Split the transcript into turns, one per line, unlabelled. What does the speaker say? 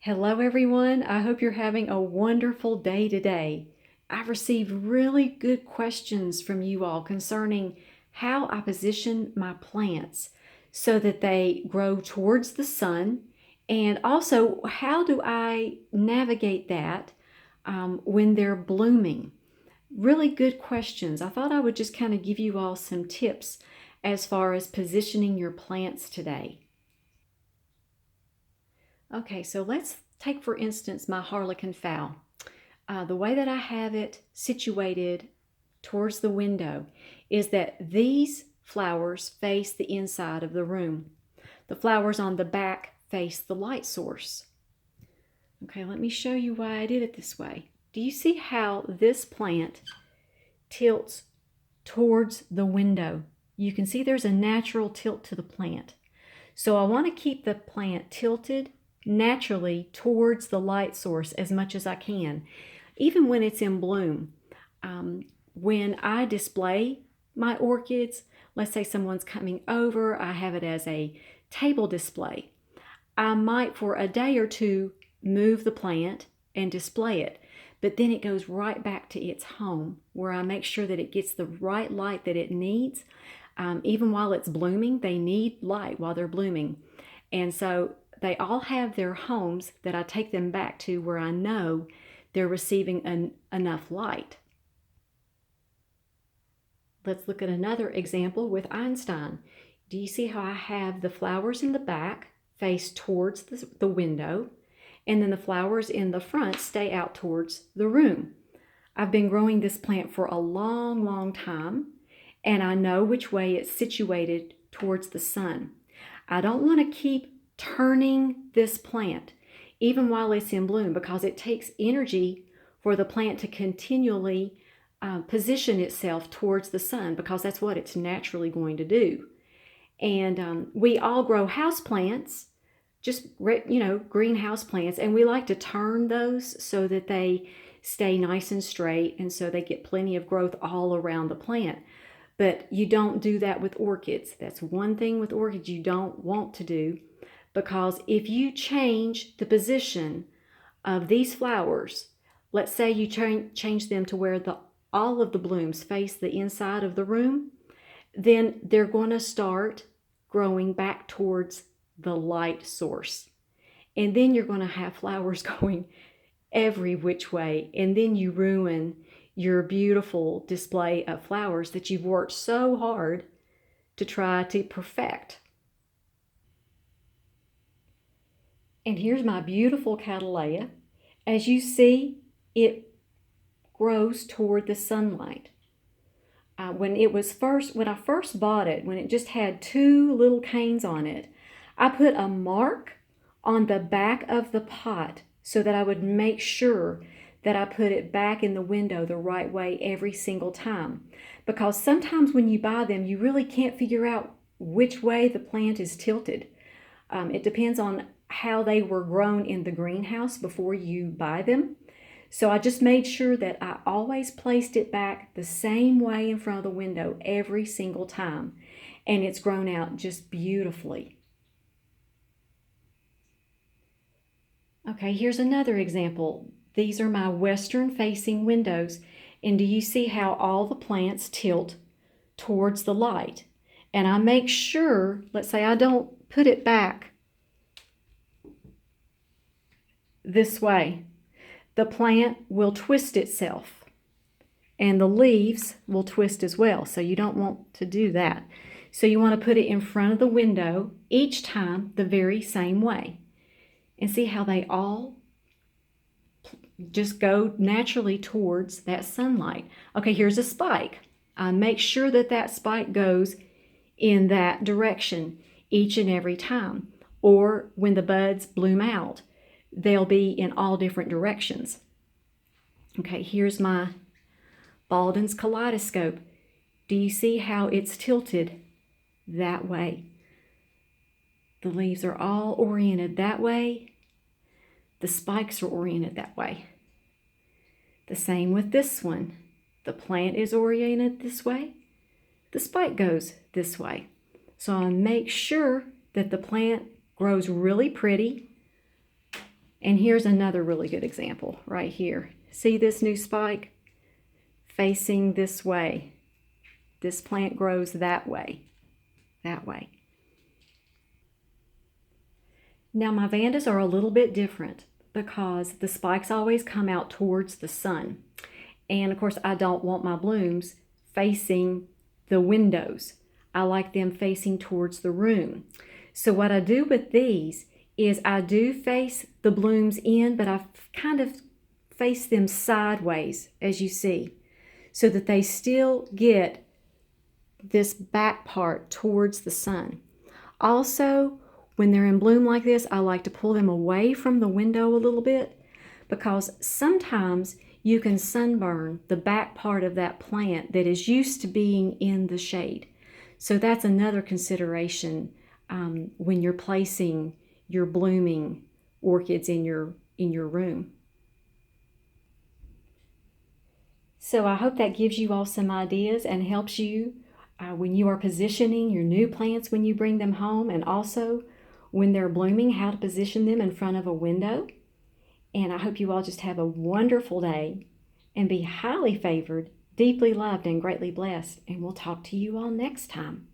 Hello, everyone. I hope you're having a wonderful day today. I've received really good questions from you all concerning how I position my plants so that they grow towards the sun, and also how do I navigate that when they're blooming. Really good questions. I thought I would just kind of give you all some tips as far as positioning your plants today. Okay, so let's take for instance my harlequin fowl. The way that I have it situated towards the window is that these flowers face the inside of the room. The flowers on the back face the light source. Okay, let me show you why I did it this way. Do you see how this plant tilts towards the window? You can see there's a natural tilt to the plant. So I want to keep the plant tilted naturally towards the light source as much as I can, even when it's in bloom. When I display my orchids, let's say someone's coming over, I have it as a table display. I might for a day or two move the plant and display it, but then it goes right back to its home where I make sure that it gets the right light that it needs. Even while it's blooming, they need light while they're blooming. And so they all have their homes that I take them back to where I know they're receiving enough light. Let's look at another example with Einstein. Do you see how I have the flowers in the back face towards the window, and then the flowers in the front stay out towards the room? I've been growing this plant for a long, long time, and I know which way it's situated towards the sun. I don't want to keep turning this plant even while it's in bloom, because it takes energy for the plant to continually position itself towards the sun, because that's what it's naturally going to do. And we all grow house plants, just greenhouse plants, and we like to turn those so that they stay nice and straight, and so they get plenty of growth all around the plant. But you don't do that with orchids. That's one thing with orchids you don't want to do, because if you change the position of these flowers, let's say you change them to where all of the blooms face the inside of the room, then they're going to start growing back towards the light source. And then you're going to have flowers going every which way, and then you ruin your beautiful display of flowers that you've worked so hard to try to perfect. And here's my beautiful Cattleya. As you see, it grows toward the sunlight. When I first bought it, when it just had two little canes on it, I put a mark on the back of the pot so that I would make sure that I put it back in the window the right way every single time. Because sometimes when you buy them, you really can't figure out which way the plant is tilted. It depends on how they were grown in the greenhouse before you buy them. So I just made sure that I always placed it back the same way in front of the window every single time. And it's grown out just beautifully. Okay, here's another example. These are my western facing windows. And do you see how all the plants tilt towards the light? And I make sure, let's say I don't put it back this way. The plant will twist itself, and the leaves will twist as well. So you don't want to do that. So you want to put it in front of the window each time the very same way. And see how they all just go naturally towards that sunlight. Okay, here's a spike. Make sure that that spike goes in that direction each and every time. Or when the buds bloom out, they'll be in all different directions. Okay, here's my Baldwin's kaleidoscope. Do you see how it's tilted that way? The leaves are all oriented that way. The spikes are oriented that way. The same with this one. The plant is oriented this way. The spike goes this way. So I make sure that the plant grows really pretty And here's another really good example right here. See this new spike facing this way? This plant grows that way, that way. Now my vandas are a little bit different because the spikes always come out towards the sun. And of course I don't want my blooms facing the windows. I like them facing towards the room. So what I do with these is I do face the blooms in, but I kind of face them sideways, as you see, so that they still get this back part towards the sun. Also, when they're in bloom like this, I like to pull them away from the window a little bit, because sometimes you can sunburn the back part of that plant that is used to being in the shade. So that's another consideration when you're placing your blooming orchids in your room. So I hope that gives you all some ideas and helps you when you are positioning your new plants when you bring them home, and also when they're blooming, how to position them in front of a window. And I hope you all just have a wonderful day and be highly favored, deeply loved, and greatly blessed. And we'll talk to you all next time.